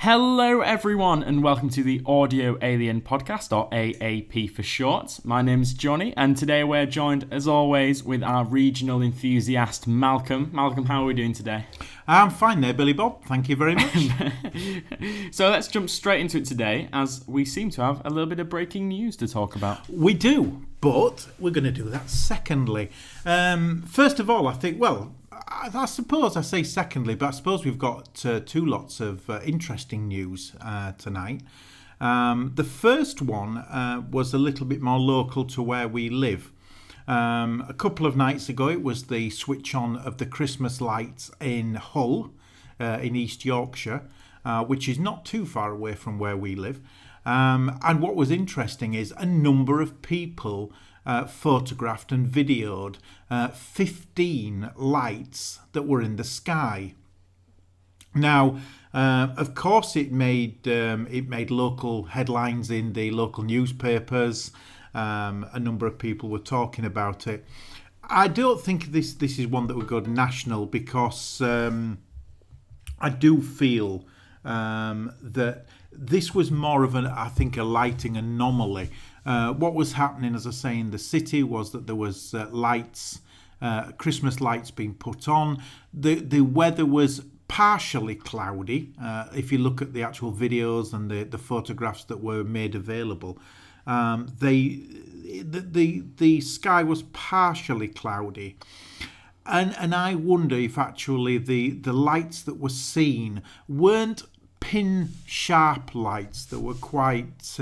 Hello everyone and welcome to the Audio Alien Podcast, or AAP for short. My name's Johnny and today we're joined as always with our regional enthusiast Malcolm. Malcolm, how are we doing today? I'm fine there, Billy Bob. Thank you very much. So let's jump straight into it today as we seem to have a little bit of breaking news to talk about. We do, but we're going to do that secondly. First of all, I think, I suppose I say secondly, but I suppose we've got two lots of interesting news tonight. The first one was a little bit more local to where we live. A couple of nights ago, it was the switch on of the Christmas lights in Hull, in East Yorkshire, which is not too far away from where we live. And what was interesting is a number of people photographed and videoed 15 lights that were in the sky. Now, of course, it made local headlines in the local newspapers. A number of people were talking about it. I don't think this is one that would go national because I do feel that this was more of a lighting anomaly. What was happening, as I say, in the city was that there was lights, Christmas lights being put on. The weather was partially cloudy. If you look at the actual videos and the photographs that were made available, the sky was partially cloudy. And I wonder if actually the lights that were seen weren't pin sharp lights, that were quite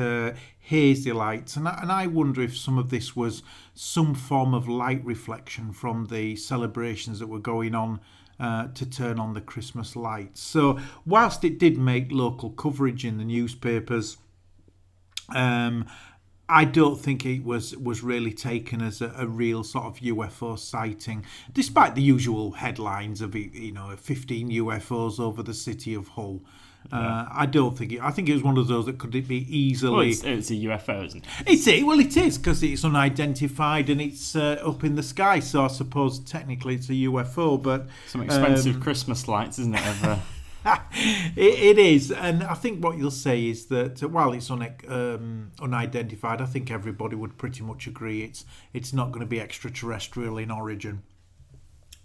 hazy lights, and I wonder if some of this was some form of light reflection from the celebrations that were going on to turn on the Christmas lights. So whilst it did make local coverage in the newspapers, I don't think it was really taken as a real sort of UFO sighting, despite the usual headlines of 15 UFOs over the city of Hull. I don't think it. I think it was one of those that could be easily. Well, it's a UFO, isn't it? It is because it's unidentified and it's up in the sky. So I suppose technically it's a UFO, but some expensive Christmas lights, isn't it? It is, and I think what you'll say is that while it's unidentified, I think everybody would pretty much agree it's not going to be extraterrestrial in origin.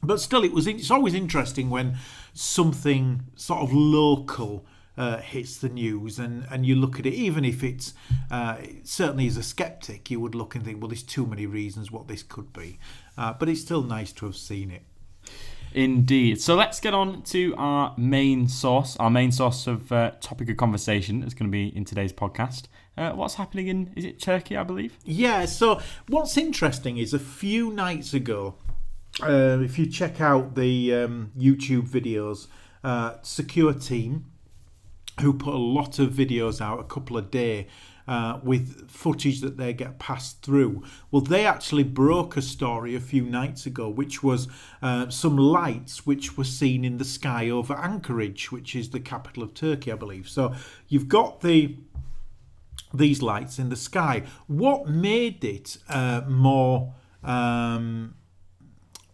But still, it's always interesting when something sort of local hits the news, and you look at it, even if it's certainly as a skeptic, you would look and think, well, there's too many reasons what this could be. But it's still nice to have seen it. Indeed. So let's get on to our main source of topic of conversation is going to be in today's podcast. What's happening is it Turkey, I believe? Yeah, so what's interesting is a few nights ago, if you check out the YouTube videos, Secure Team, who put a lot of videos out, a couple a day, with footage that they get passed through. Well, they actually broke a story a few nights ago, which was some lights which were seen in the sky over Ankara, which is the capital of Turkey, I believe. So you've got these lights in the sky. What made it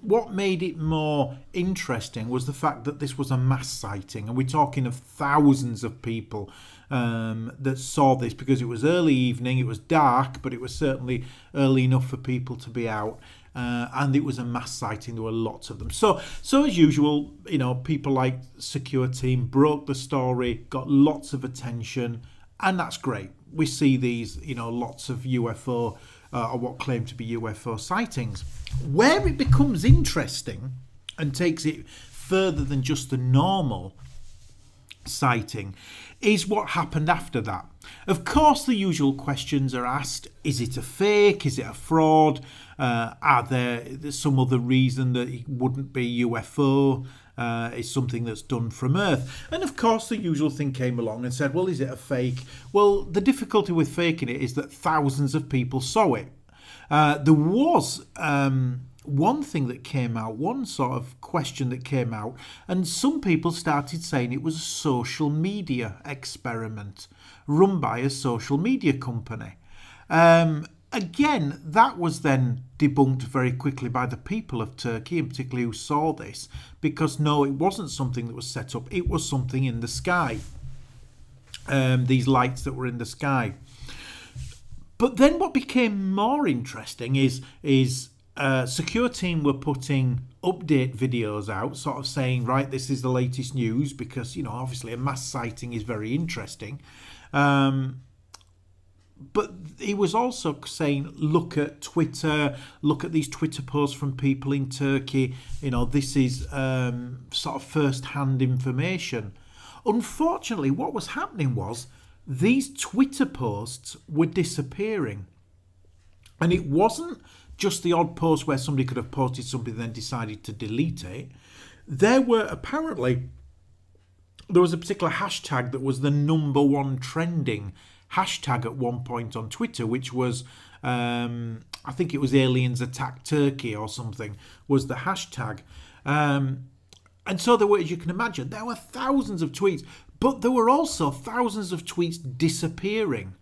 What made it more interesting was the fact that this was a mass sighting, and we're talking of thousands of people that saw this, because it was early evening, it was dark, but it was certainly early enough for people to be out, and it was a mass sighting. There were lots of them. So as usual, people like Secure Team broke the story, got lots of attention, and that's great. We see these, lots of UFO or what claim to be UFO sightings. Where it becomes interesting and takes it further than just a normal sighting is what happened after that. Of course, the usual questions are asked: is it a fake? Is it a fraud? Are there some other reason that it wouldn't be UFO? Is something that's done from Earth? And of course, the usual thing came along and said, well, is it a fake? Well, the difficulty with faking it is that thousands of people saw it. There was one thing that came out, one sort of question that came out, and some people started saying it was a social media experiment run by a social media company. Again, that was then debunked very quickly by the people of Turkey, and particularly who saw this, because no, it wasn't something that was set up, it was something in the sky. these lights that were in the sky. But then what became more interesting is secure team were putting update videos out, sort of saying, right, this is the latest news, because, obviously a mass sighting is very interesting. But he was also saying, look at Twitter, look at these Twitter posts from people in Turkey. This is sort of first-hand information. Unfortunately, what was happening was these Twitter posts were disappearing. And it wasn't just the odd post where somebody could have posted something and then decided to delete it. There was a particular hashtag that was the number one trending hashtag at one point on Twitter, which was, I think it was aliens attack Turkey or something, was the hashtag. And so there were, as you can imagine, there were thousands of tweets, but there were also thousands of tweets disappearing.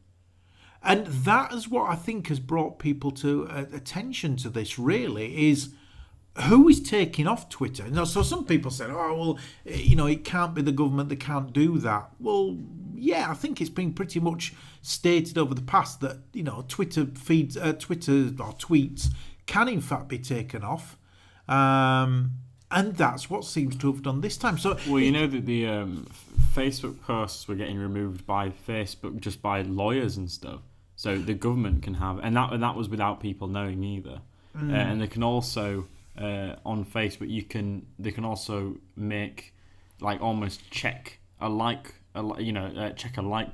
And that is what I think has brought people to attention to this, really, is who is taking off Twitter. So some people said, it can't be the government, they can't do that. Well, yeah, I think it's been pretty much stated over the past that, Twitter feeds, Twitter or tweets can in fact be taken off. And that's what seems to have done this time. So, well, that the Facebook posts were getting removed by Facebook just by lawyers and stuff. So the government can have, and that was without people knowing either. And they can also on Facebook they can also make almost check a like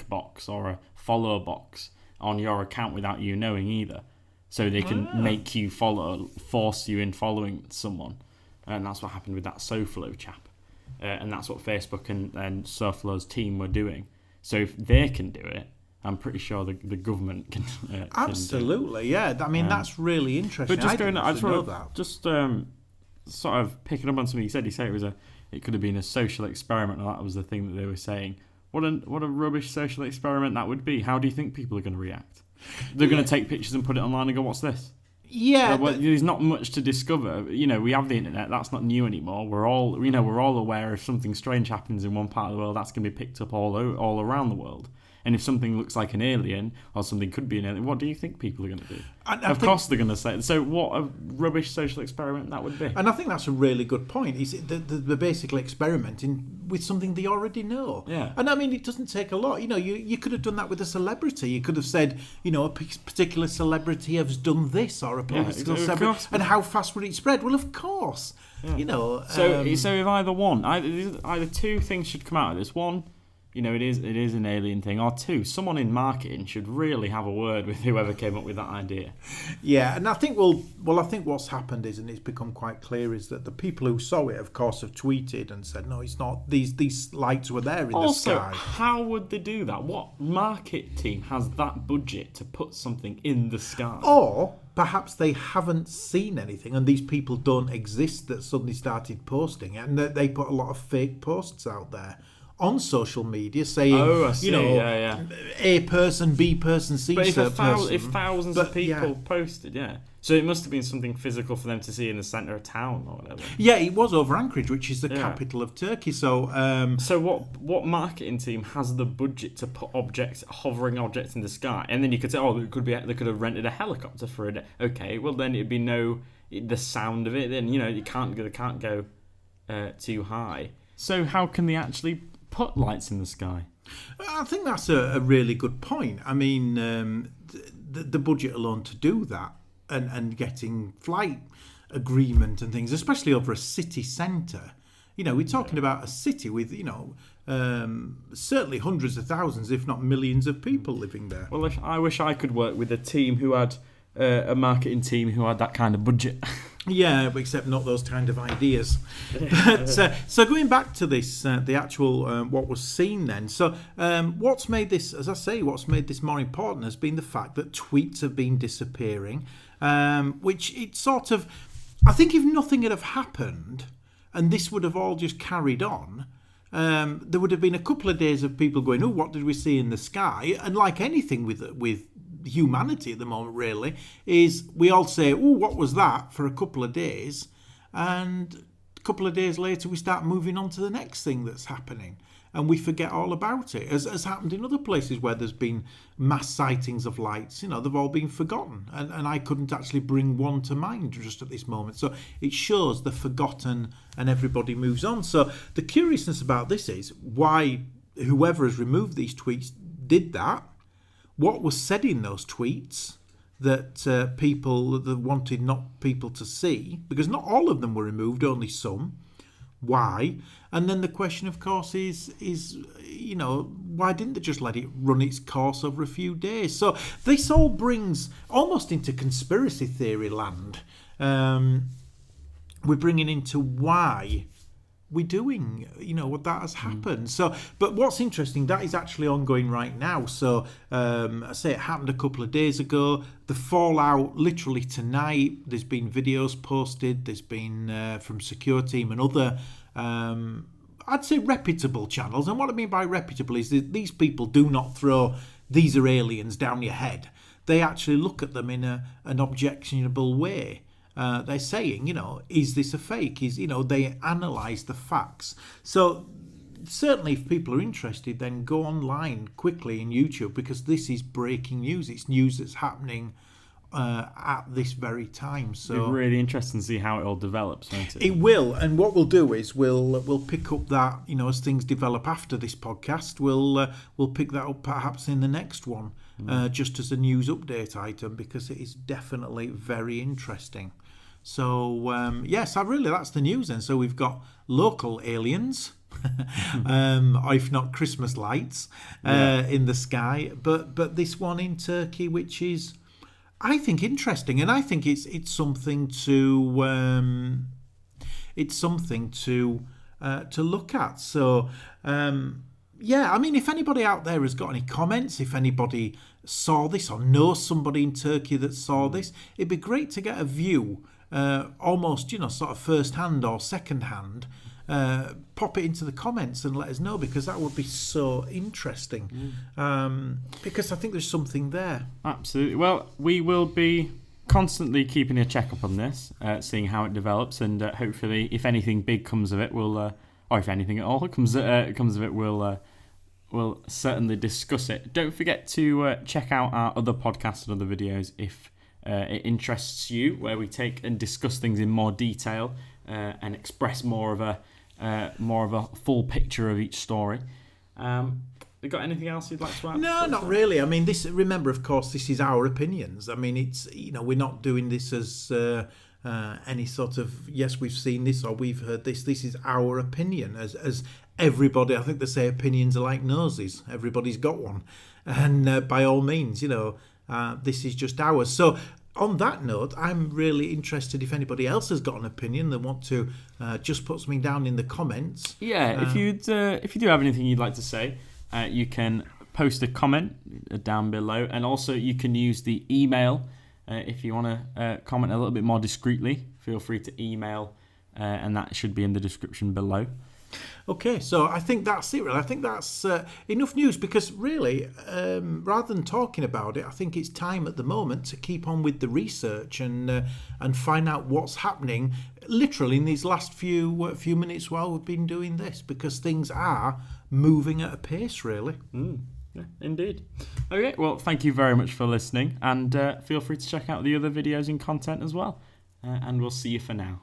box or a follow box on your account without you knowing either. So they can make you force you in following someone. And that's what happened with that SoFlo chap. And that's what Facebook and SoFlo's team were doing. So if they can do it, I'm pretty sure the government can. Absolutely, yeah. I mean, that's really interesting. But just sort of picking up on something he said. He said it could have been a social experiment, and that was the thing that they were saying. What a rubbish social experiment that would be. How do you think people are going to react? They're going to take pictures and put it online and go, "What's this?" Yeah, there's not much to discover. We have the internet. That's not new anymore. We're all aware if something strange happens in one part of the world, that's going to be picked up all around the world. And if something looks like an alien, or something could be an alien, what do you think people are going to do? Of course they're going to say. So what a rubbish social experiment that would be. And I think that's a really good point. They're basically experimenting with something they already know. Yeah. And I mean, it doesn't take a lot. You could have done that with a celebrity. You could have said, a particular celebrity has done this, or a political celebrity, and how fast would it spread? Well, of course. Yeah. So if either two things should come out of this. One, it is an alien thing. Or two, someone in marketing should really have a word with whoever came up with that idea. Yeah, and I think I think what's happened is, and it's become quite clear, is that the people who saw it, of course, have tweeted and said, no, it's not. These lights were there in the sky. Also, how would they do that? What market team has that budget to put something in the sky? Or perhaps they haven't seen anything, and these people don't exist that suddenly started posting it, and they put a lot of fake posts out there on social media saying, A person, B person, C person. But if thousands of people posted, so it must have been something physical for them to see in the centre of town or whatever. Yeah, it was over Ankara, which is the capital of Turkey. So, what marketing team has the budget to put hovering objects in the sky? And then you could say, they could have rented a helicopter for a day. Okay, well then it'd be the sound of it. Then they can't go too high. So how can they actually put lights in the sky? I think that's a really good point. I mean, the budget alone to do that and getting flight agreement and things, especially over a city centre. We're talking about a city with, certainly hundreds of thousands, if not millions of people living there. Well, I wish I could work with a team who had a marketing team who had that kind of budget. Yeah, except not those kind of ideas. But, so going back to this, the actual what was seen then. So what's made this more important has been the fact that tweets have been disappearing, which it sort of, I think if nothing had have happened and this would have all just carried on, there would have been a couple of days of people going, what did we see in the sky? And like anything with humanity at the moment, really, is we all say, what was that, for a couple of days, and a couple of days later we start moving on to the next thing that's happening. and we forget all about it, as happened in other places where there's been mass sightings of lights. They've all been forgotten, and I couldn't actually bring one to mind just at this moment. So it shows the forgotten and everybody moves on. So the curiousness about this is why whoever has removed these tweets did that, what was said in those tweets that people that wanted not people to see, because not all of them were removed, only some. Why? And then the question, of course, is why didn't they just let it run its course over a few days? So this all brings almost into conspiracy theory land. We're bringing into why we're doing, what that has happened. So, but what's interesting, that is actually ongoing right now. So, I say it happened a couple of days ago. The fallout, literally tonight, there's been videos posted. There's been from Secure Team and other, I'd say reputable channels. And what I mean by reputable is that these people do not throw "these are aliens" down your head. They actually look at them in an objectionable way. They're saying, is this a fake? They analyse the facts. So certainly if people are interested, then go online quickly in YouTube, because this is breaking news. It's news that's happening at this very time. So it'll be really interesting to see how it all develops, won't it? It will, and what we'll do is we'll pick up that, as things develop after this podcast, we'll pick that up perhaps in the next one, just as a news update item, because it is definitely very interesting. So, yes, that's the news then. So we've got local aliens, or if not Christmas lights, in the sky. But this one in Turkey, which is, I think, interesting. And I think it's something to look at. So, if anybody out there has got any comments, if anybody saw this or knows somebody in Turkey that saw this, it'd be great to get a view. Almost, sort of first hand or second hand, pop it into the comments and let us know, because that would be so interesting. Because I think there's something there. Absolutely. Well, we will be constantly keeping a check up on this, seeing how it develops, and hopefully, if anything big comes of it, we'll, or if anything at all comes of it, we'll certainly discuss it. Don't forget to check out our other podcasts and other videos if it interests you, where we take and discuss things in more detail and express more of a full picture of each story. You got anything else you'd like to add? No, not really. I mean, this. Remember, of course, this is our opinions. I mean, it's we're not doing this as any sort of yes, we've seen this or we've heard this. This is our opinion. As everybody, I think they say opinions are like noses. Everybody's got one, and by all means, this is just ours. So on that note, I'm really interested if anybody else has got an opinion they want to just put something down in the comments. Yeah, if you do have anything you'd like to say, you can post a comment down below, and also you can use the email if you want to comment a little bit more discreetly. Feel free to email, and that should be in the description below. Okay, so I think that's it, really. I think that's enough news, because really, rather than talking about it, I think it's time at the moment to keep on with the research and find out what's happening literally in these last few minutes while we've been doing this, because things are moving at a pace, really. Yeah, indeed. Okay, well, thank you very much for listening, and feel free to check out the other videos and content as well, and we'll see you for now.